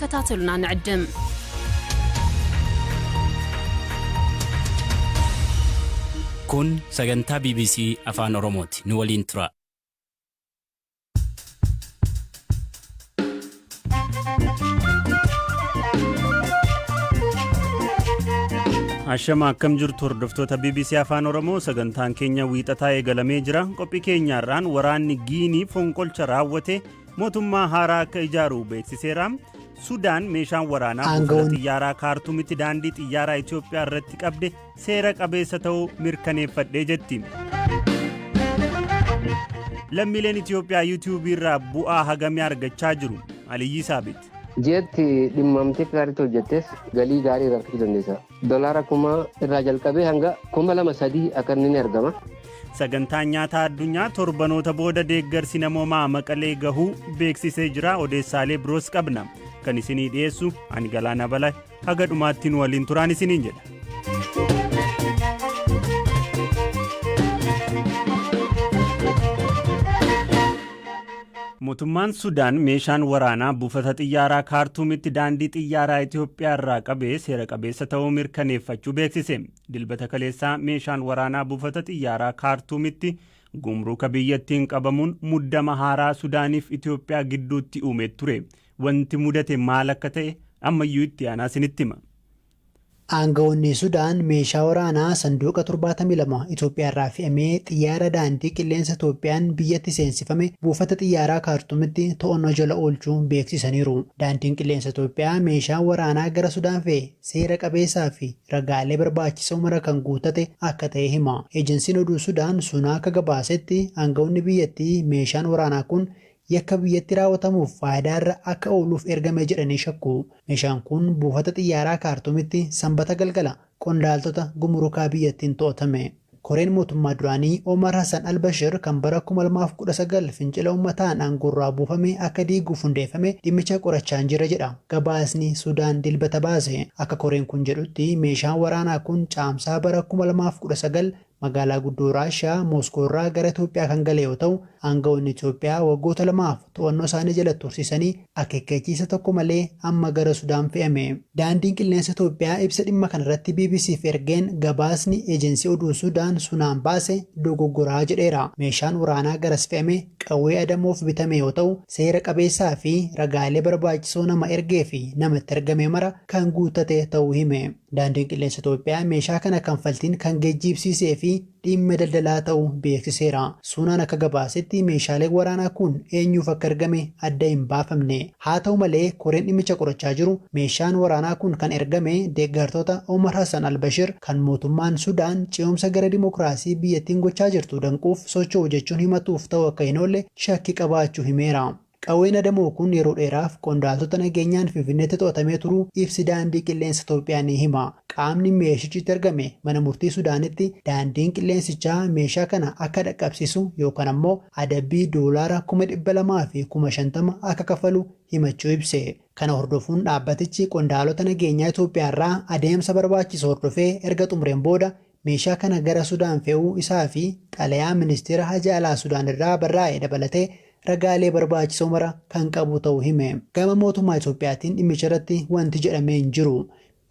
ككتاتلنا نعدم كون سجنتا بي بي سي أفان أوروموتي نولين ترا Ashama akkam jirtu hordoftoota BBC Afaan Oromoo sagantaan keenya wiixataa eegalamee jira. Qophii keenyaarraan waraanni Giinii fonqolcha raawwate mootummaa haaraa akka ijaaru beeksiseera. Sudaan meeshaan waraanaa buufata xiyyaaraa Kaartuumitti daandii xiyyaaraa Itoophiyaa irratti qabde seera qabeessa ta'uu mirkaneeffadhee jetti. Lammiileen Itoophiyaa YouTube irraa bu'aa hagamii argachaa jiru. Aliyyi Saabit. Jeetti dhimmamtee gaariitti hojjettes galii gaarii irratti dandeessa. Dolaara kuma irraa jalqabee hanga 2,300 akka inni argama. Sagantaan nyaataa addunyaa torbanoota booda deeggarsi namoomaa Maqalee gahuu beeksisee jira. Odeessaalee biroos qabna. Kan isinii dhiyeessu ani Galaana Balaa haga dhumaatti nu waliin turaan isiniin jedha. Mootummaan Sudaan meeshaan waraanaa buufata xiyyaaraa Kaartuumitti daandii xiyyaaraa Itoophiyaa irraa qabee seera qabeessa ta'uu mirkaneeffachuu beeksise. Dilbata kaleessaa meeshaan waraanaa buufata xiyyaaraa Kaartuumitti gumruuka biyyattiin qabamuun muddama haaraa Sudaaniif Itoophiyaa gidduutti uume ture. Wanti mudate maal akka ta'e ammayyuu itti aanaa isinitti hima. Aangawoonni Sudaan meeshaa waraanaa sanduuqa 72 Itoophiyaa irraa fe'amee xiyyaara daandii qilleensa Itoophiyaan biyyatti seensifame buufata xiyyaaraa Kaartuumitti to'annoo jala oolchuu beeksisaniiru. Daandiin qilleensa Itoophiyaa meeshaa waraanaa gara Sudaan fe'e seera qabeessaa fi ragaalee barbaachisoo mara kan guutate akka ta'e hima. Ejensiin oduu Sudaan sunaa akka gabaasetti aangawoonni biyyattii meeshaan waraanaa kun yakka biyyatti raawwatamuuf faayidaa irra akka ooluuf ergame jedhanii shakku. Meeshaan kun buufata xiyyaaraa Kaartuumitti sanbata galgala qondaaltota gumurukaa biyyattiin to'atame. Koreen mootummaa duraanii Omar Hassan Al-Bashir kan bara 2019 fincila uummataan aangoorraa buufame akka diiguuf hundeeffame dhimmicha qorachaa jira jedha gabaasni Sudaan dilbata baase. Akka koreen kun jedhutti meeshaan waraanaa kun caamsaa bara 2019 magaalaa guddoo Raashiyaa Mooskoo irraa gara Itoophiyaa kan gale yoo ta'u aangawoonni Itoophiyaa waggoota lamaaf to'annoo isaanii jala tursiisanii akeekkachiisa tokko malee amma gara Sudaan fe'ame. Daandiin qilleensa Itoophiyaa ibsa dhimma kanarratti BBCf ergeen gabaasni ejensii oduu Sudaan sunaan baase dogoggoraa jedheera. Meeshaan waraanaa garas fe'ame qawwee adamoof bitame yoo ta'u seera qabeessaa fi ragaalee barbaachisoo nama ergee fi namatti ergame mara kan guutate ta'uu hime. Daandiin qilleensa Itoophiyaa meeshaa kana kanfaltiin kan geejjibsiisee fi dhimma daldalaa ta'uu beeksiseera. Sunaan akka gabaasetti meeshaaleen waraanaa kun eenyuuf akka ergame adda hin baafamne. Haa ta'u malee koreen dhimmicha qorachaa jiru meeshaan waraanaa kun kan ergame deeggartoota Omar Hassan Al-Bashir kan mootummaan Sudaan ce'umsa gara dimokiraasii biyyattiin gochaa jirtu danquuf socho'u jechuun himatuuf ta'uu akka hin oolle shakkii qabaachuu himeera. Qawween adamoo kun yeroo dheeraaf qondaaltota nageenyaan Finfinneetti to'atamee turuu ibsi daandii qilleensa Itoophiyaa ni hima. Qaamni meeshichitti ergame mana murtii Sudaanitti daandiin qilleensichaa meeshaa kana akka dhaqqabsiisu yookaan ammoo adabbii doolaara 200,000 fi 50,000 akka kafalu himachuu ibse. Kana hordofuun dhaabbatichi qondaalota nageenyaa Itoophiyaa irraa adeemsa barbaachisu hordofee erga xumureen booda meeshaa kana gara Sudaan fe'uu isaa fi xalayaa ministeera Haajaa Alaa Sudaan irraa barraa'e dabalatee ragaalee barbaachisoo mara kan qabu ta'uu hime. Gama mootummaa Itoophiyaatiin dhimmicha irratti wanti jedhamee hin jiru.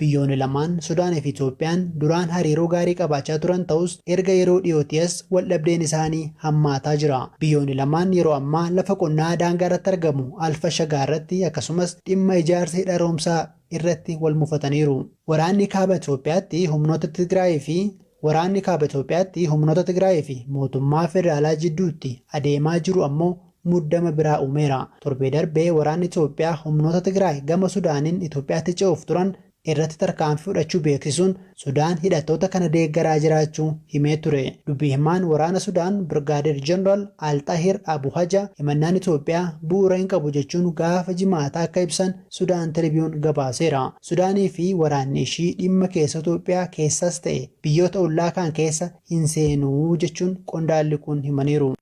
Biyyoonni lamaan Sudaanii fi Itoophiyaan duraan hariiroo gaarii qabaachaa turan ta'us erga yeroo dhiyootiis waldhabdeen isaanii hammaataa jira. Biyyoonni lamaan yeroo ammaa lafa qonnaa daangaa irratti argamu Alfa Shagaa irratti akkasumas dhimma ijaarsa hidha roomsaa irratti wal mufataniiru. Waraanni kaaba Itoophiyaatti humnoota Tigraayii fi mootummaa federaalaa jidduutti adeemaa jiru ammoo muddama biraa uumeera. Torbee darbee waraanni Itoophiyaa humnoota Tigraay gama Sudaaniin Itoophiyaatti ce'uuf turan irratti tarkaanfii fudhachuu beeksisuun Sudaan hidhattoota kana deeggaraa jiraachuu himee ture. Dubbii himaan waraana Sudaan Birgaadeer Jeneraal Al-Xaahir Abu Haja himannaan Itoophiyaa bu'uura hin qabu jechuun gaafa jimaataa akka ibsan Sudaan Tribune gabaaseera. Sudaanii fi waraanni ishii dhimma keessa Itoophiyaa keessas ta'e biyyoota ollaa kaan keessa hin seenuu jechuun qondaalli kun himaniiru.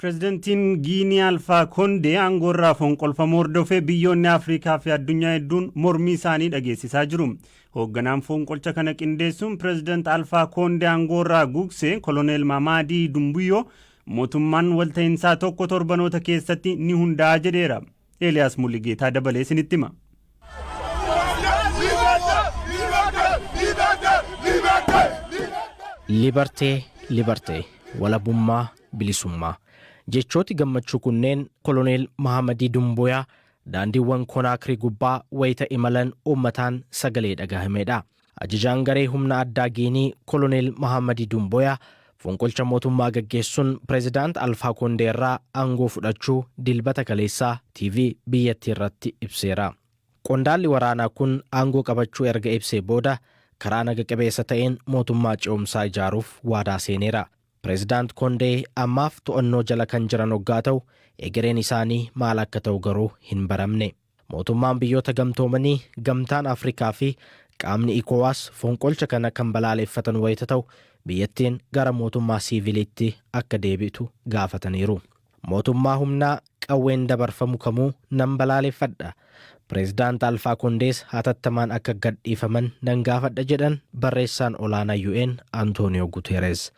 Pireezidantiin Giinii Alfaa Koondee aangoorraa fonqolfamuu hordofee biyyoonni Afrikaa fi addunyaa hedduun mormii isaanii dhageessisaa jiru. Hoogganaan fonqolcha kana qindeessuun Pireezidant Alfaa Koondee aangoorraa gugsee Koloneel Mamadii Dumbuyyoo mootummaan walta'iinsaa tokko torbanoota keessatti ni hundaa'a jedheera. Eeliyaas Mulligeetaa dabalee isinitti hima. Libertee walabummaa bilisummaa jechooti gammachuu kunneen koloneel Mahamadii Dumbuyaa daandiiwwan Konaakirii gubbaa wayita imalan uummataan sagalee dhagahameedha. Ajajaan garee humna addaa Giinii koloneel Mahamadii Dumbuyaa fonqolcha mootummaa gaggeessuun pireezidaant Alfaa Koondee irraa aangoo fudhachuu dilbata kaleessaa TV biyyattii irratti ibseera. Qondaalli waraanaa kun aangoo qabachuu erga ibsee booda karaa naga qabeessa ta'een mootummaa ce'umsaa ijaaruuf waadaa seeneera. Pireezidaant Koondee ammaaf to'annoo jala kan jiran hoggaa ta'u egereen isaanii maal akka ta'u garuu hin baramne. Mootummaan biyyoota gamtoomanii gamtaan Afrikaa fi qaamni ECOWAS fonqolcha kana kan balaaleffatan wayita ta'u biyyattiin gara mootummaa siiviliitti akka deebitu gaafataniiru. Mootummaa humnaa qawween dabarfamu kamuu nan balaaleffadha. Pireezidaant Alfaa Koondees hatattamaan akka gadhiifaman nan gaafadha jedhan barreessaan olaanaa UN Antooniyoo Guteeres.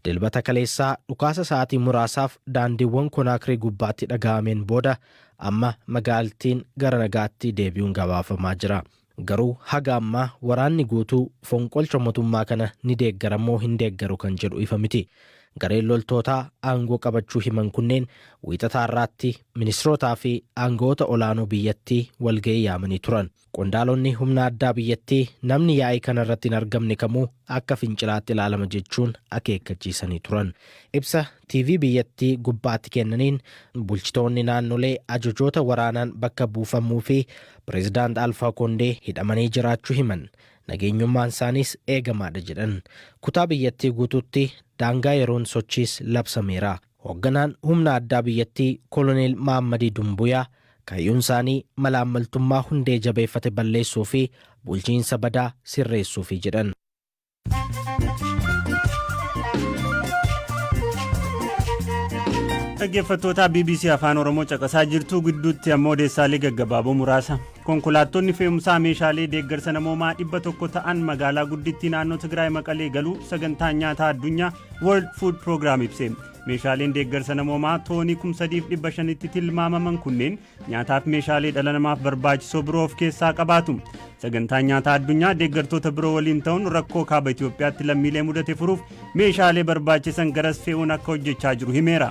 Dilbata kaleessaa dhukaasa sa'aatii muraasaaf daandiiwwan Konaakirii gubbaatti dhaga'ameen booda amma magaalattiin gara nagaatti deebi'uun gabaafamaa jira. Garuu haga ammaa waraanni guutuu fonqolcha mootummaa kana ni deeggaramoo hin deeggaru kan jedhu ifa miti. Gareen loltootaa aangoo qabachuu himan kunneen wiixataa irraatti ministirootaa fi aangoota olaanoo biyyattii walga'ii yaamanii turan. Qondaalonni humna addaa biyyattii namni yaa'ii kana irratti hin argamne kamuu akka fincilaatti ilaalama jechuun akeekkachiisanii turan. Ibsa TV biyyattii gubbaatti kennaniin bulchitoonni naannolee ajajoota waraanaan bakka buufamuu fi pireezidaant Alfaa Koondee hidhamanii jiraachuu himan. Nageenyummaan isaaniis eegamaadha jedhan. Kutaa biyyattii guutuutti daangaa yeroon sochiis labsameera. Hoogganaan humna addaa biyyattii koloneel Mahamadii Dumbuyaa kaayyoon isaanii malaammaltummaa hundee jabeeffate balleessuu fi bulchiinsa badaa sirreessuufi jedhan. Dhaggeeffattoota BBC Afaan Oromoo caqasaa jirtu gidduutti ammoo odeessaalee gaggabaaboo muraasa. Konkolaattonni fe'umsaa meeshaalee deeggarsa namoomaa 100 ta'an magaalaa guddittii naannoo Tigraay Maqalee galuu sagantaa nyaataa addunyaa World Food Program ibse. Meeshaaleen deeggarsa namoomaa toonii 3,500tti tilmaamaman kunneen nyaataaf meeshaalee dhala namaaf barbaachisoo biroo of keessaa qabaatu. Sagantaan nyaataa addunyaa deeggartoota biroo waliin ta'uun rakkoo kaaba Itoophiyaatti lammiilee mudate furuuf meeshaalee barbaachisan garas fe'uun akka hojjechaa jiru himeera.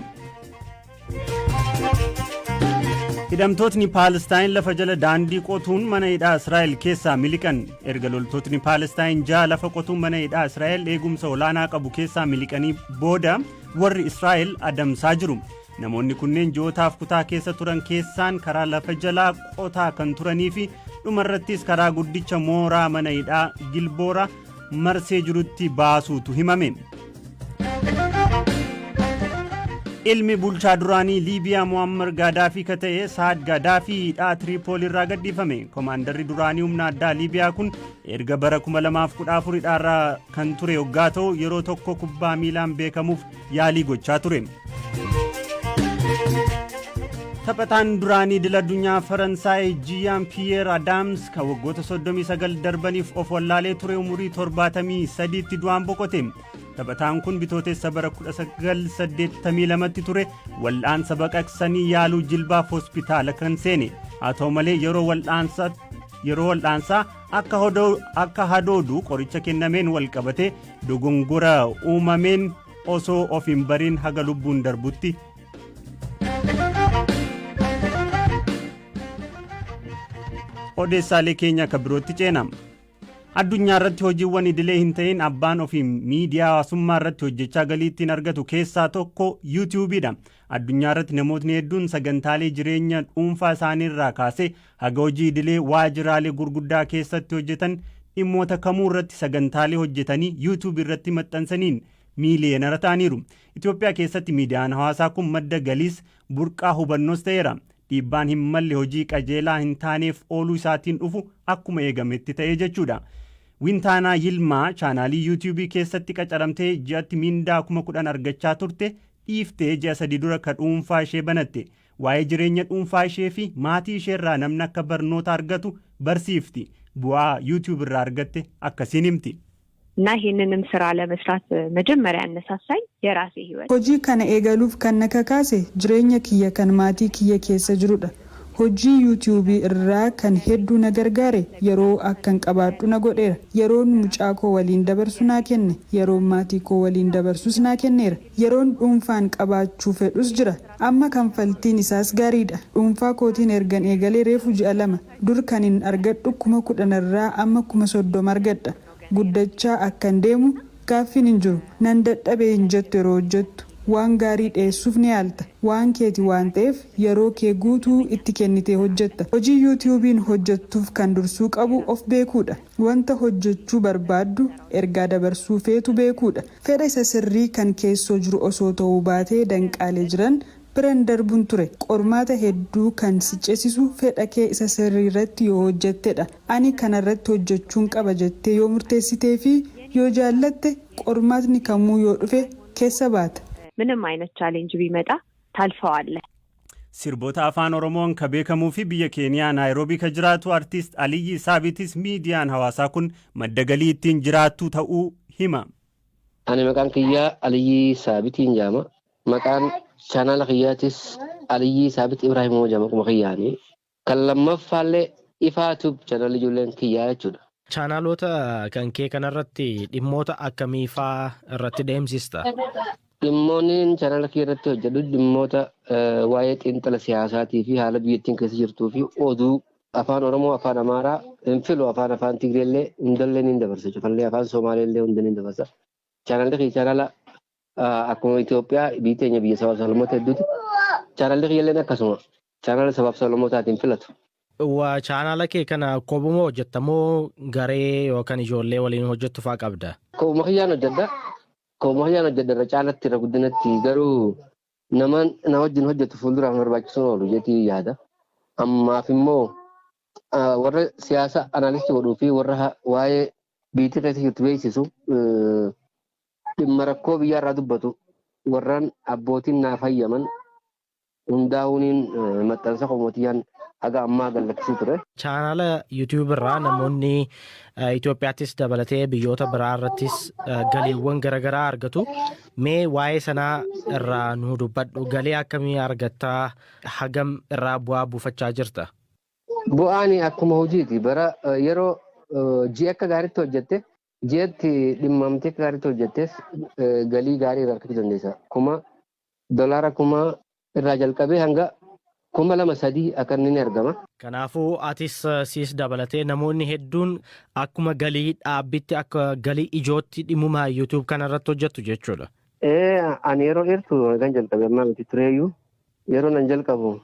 Hidhamtootni Paalestaan lafa jala daandii qotuun mana hidhaa Israa'el keessaa miliqan. Erga loltootni Paalestaan ja'a lafa qotuun mana hidhaa Israa'el eegumsa olaanaa qabu keessaa miliqanii booda warri Israa'el adamsaa jiru. Namoonni kunneen ji'ootaaf kutaa keessa turan keessaan karaa lafa jalaa qotaa kan turanii fi dhumarrattis karaa guddicha mooraa mana hidhaa Gilboora marsee jirutti baasuutu himame. Ilmi bulchaa duraanii Liibiyaa Muammar Gaadaafii ka ta'e Saad Gaadaafii hidhaa Tiriipool irraa gadhiifame. Koomaandarri duraanii humna addaa Liibiyaa kun erga bara 2014 hidhaarraa kan ture hoggaa ta'u yeroo tokko kubbaa miilaan beekamuuf yaalii gochaa ture. Taphataan duraanii idil addunyaa Faransaay Jean Pierre Adams kan waggoota 39 darbaniif of wallaalee ture umurii 73tti du'aan boqote. Taphataan kun bitootessa bara 1982tti ture wal'aansa baqaqsanii yaaluu jilbaaf hospitaala kan seene. Haa ta'u malee yeroo wal'aansaa akka hadoodu qoricha kennameen wal qabate dogongora uumameen osoo of hin bariin haga lubbuun darbutti. Odeessaalee keenya akka birootti ceenama. Addunyaa irratti hojiiwwan idilee hin ta'in abbaan ofii miidiyaa hawaasummaa irratti hojjechaa galii ittiin argatu keessaa tokko YouTube'dha. Addunyaa irratti namootni hedduun sagantaalee jireenya dhuunfaa isaanii irraa kaasee haga hojii idilee waajjiraalee gurguddaa keessatti hojjetan dhimmoota kamuu irratti sagantaalee hojjetanii YouTube irratti maxxansaniin miiliyoonara ta'aniiru. Itoophiyaa keessatti miidiyaan hawaasaa kun madda galiis burqaa hubannoos ta'eera. Dhiibbaan hin malle hojii qajeelaa hin taaneef ooluu isaatiin dhufu akkuma eegametti ta'ee jechuudha. Wintaanaa Yilmaa chaanaalii YouTube keessatti qacaramtee ji'atti mindaa 10,000 argachaa turte dhiiftee ji'a 3 dura ka dhuunfaa ishee banatte. Waa'ee jireenya dhuunfaa ishee fi maatii ishee irraa namni akka barnoota argatu barsiifti. Bu'aa YouTube irraa argatte akkasiin himti. እና ይሄንንም ስራ ለመስራት መጀመሪያ ያነሳሳኝ የራሴ ህይወት hojii kana eegaluuf kan na kakaase jireenya kiyya kan maatii kiyya keessa jirudha. Hojii YouTube irraa kan hedduu na gargaare yeroo akkan qabaadhu na godheera. Yeroon mucaa koo waliin dabarsu naa kenne, yeroon maatii koo waliin dabarsus naa kenneera. Yeroon dhuunfaan qabaachuu fedhus jira. Amma kanfaltiin isaas gaariidha. Dhuunfaa kootiin ergan eegalee reefu ji'a 2 dur kanin argadhu 10,000 irraa amma 30,000 argadha. Guddachaa akkan deemu gaaffiin hin jiru. Nan dadhabee hin jettu yeroo hojjettu. Waan gaarii dhiyeessuuf ni yaalta. Waan keeti waan ta'eef yeroo kee guutuu itti kennitee hojjetta. Hojii YouTube'n hojjettuuf kan dursuu qabu of beekuudha. Wanta hojjechuu barbaaddu ergaa dabarsuu feetu beekuudha. Fedha isa sirrii kan keessoo jiru osoo ta'uu baatee danqaalee jiran biraan darbuun ture. Qormaata hedduu kan si ceesisu fedha kee isa sirrii irratti yoo hojjettedha. Ani kanarratti hojjechuun qaba jettee yoo murteessitee fi yoo jaallatte qormaatni kamuu yoo dhufe keessa baata. ምንም አይነት ቻሌንጅ ቢመጣ ታልፈዋለህ። Sirboota afaan Oromoon ka beekamuu fi biyya Keeniyaa Naayiroobii ka jiraatu artiist Aliyyi Saabitis miidiyaan hawaasaa kun madda galii ittiin jiraattu ta'uu hima. Ani maqaan kiyyaa Aliyyi Saabitiin jedhama. Maqaan chaanaala kiyyaatis Aliyyi Saabit Ibraahimoo jedhama kuma kiyyaanii. Kan lammaffaallee ifaatuuf chaanaala ijoolleen kiyyaa jechuudha. Chaanaalota kan kee kanarratti dhimmoota akkamiifaa irratti deemsista? Dhimmoonni chaanaala kee irratti hojjedhu dhimmoota waa'ee xiinxala siyaasaatii fi haala biyyattiin keessa jirtuu fi oduu afaan Oromoo, afaan Amaaraa, hin filu afaan Tigreellee hundallee ni dabarsa. Cufallee afaan Somaaleellee hunda ni dabarsa. Chaanaalli kee chaanaala akkuma Itoophiyaa biyya teenya biyya sabaaf sablammoota hedduuti. Chaanaalli kiyyaalleen akkasuma chaanaala sabaaf sablammootaatiin filatu. Chaanaala kee kana kophumoo hojjettamoo garee yookaan ijoollee waliin hojjettu fa'aa qabda? Kopuma kiyyaan hojjedha. Kopuma kiyyaan hojjedha irra caalatti irra guddinatti garuu nama wajjin hojjetu fuulduraaf barbaachisuun oolu jetii yaada. Ammaaf immoo warra siyaasa analistii godhuu fi warra waa'ee biitii keessa jirtu beeksisu dhimma rakkoo biyyaarraa dubbatu warraan abbootiin naaf hayyaman hundaa'uuniin maxxansa qomootiyaan haga ammaa gallaksuu ture. Chaanaala YouTube irraa namoonni Itoophiyaattis dabalatee biyyoota biraa irrattis galiiwwan garaagaraa argatu. Mee waa'ee sanaa irraa nu dubbadhu. Galii akkamii argattaa? Hagam irraa bu'aa buufachaa jirta? Bu'aan akkuma hojiiti. Bara yeroo ji'a akka gaariitti hojjette ji'atti dhimmamtee akka gaariitti hojjettes galii gaarii irraa argachuu dandeessa. Dolaara 1,000 irraa jalqabee hanga 2,300 akka inni ni argama. Kanaafuu atis siis dabalatee namoonni hedduun akkuma galii dhaabbitti akka galii ijootti dhimma YouTube kanarratti hojjettu jechuudha. Ani yeroo dheertu kan jalqabe ammaa miti tureeyyuu yeroo nan jalqabu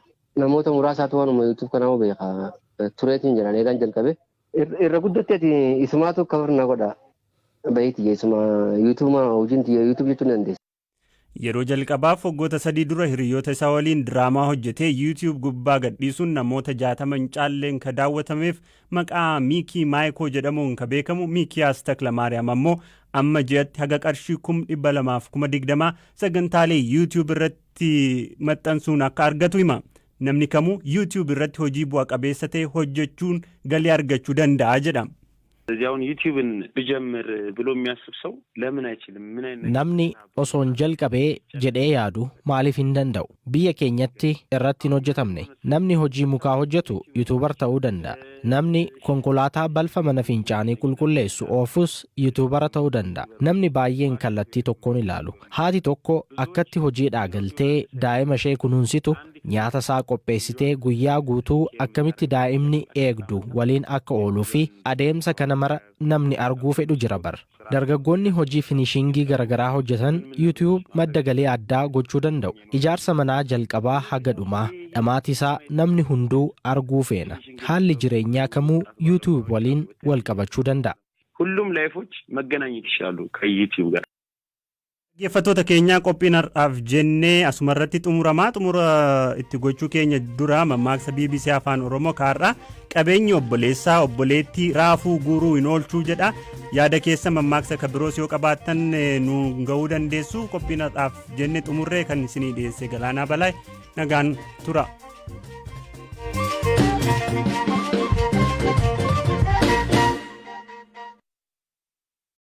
namoota muraasaatu waanuma YouTube kanaa beeka tureetiin jedhan eegaan jalqabe irra guddatteeti isumaatu kabarna godha bahiiti isuma YouTube hojiin YouTube jechuun dandeessa. Yeroo jalqabaaf waggoota 3 dura hiriyoota isaa waliin diraamaa hojjetee YouTube gubbaa gadhiisuun namoota 60 caalleen ka daawwatameef maqaa Miikii Maayikoo jedhamuun ka beekamu Miikiyaas Taklamaariyaam ammoo amma ji'atti haga qarshii 220,020 sagantaalee YouTube irratti maxxansuun akka argatu hima. Namni kamuu YouTube irratti hojii bu'a qabeessa ta'e hojjechuun galii argachuu danda'a jedha. እዚያውን ዩቲዩብን ብጀምር ብሎ የሚያስብ ሰው ለምን አይችልም? ምን አይነት namni osoon jalqabee jedhee yaadu maaliif hin danda'u? Biyya keenyatti irratti hin hojjetamne. Namni hojii mukaa hojjetu yuutuubar ta'uu danda'a. Namni konkolaataa balfa mana fincaanii qulqulleessu oofus yuutuubara ta'uu danda'a. Namni baay'een kallattii tokkoon ilaalu. Haati tokko akkatti hojiidhaa galtee daa'ima ishee kunuunsitu nyaata isaa qopheessitee guyyaa guutuu akkamitti daa'imni eegdu waliin akka ooluu fi adeemsa kana mara namni arguu fedhu jira bar. Dargaggoonni hojii finishingii garaagaraa hojjetan YouTube madda galii addaa gochuu danda'u. Ijaarsa manaa jalqabaa haga dhumaa dhamaati isaa namni hunduu arguu feena. Haalli jireenyaa kamuu YouTube waliin wal qabachuu danda'a. ሁሉም ላይፎች መገናኘት ይችላሉ ከዩቲዩብ ጋር። Dhaggeeffattoota keenyaa qophiin har'aaf jennee asumarratti xumura itti gochuu keenya dura mammaaksa BBC Afaan Oromoo kaarraa qabeenyi obboleessaa obboleettii raafuu guuruu hin oolchuu jedha. Yaada keessa mammaaksa kan biroos yoo qabaattan nu ga'uu dandeessu. Qophiin har'aaf jennee xumurree kan isinii dhiyeesse Galaanaa Balaay nagaan tura.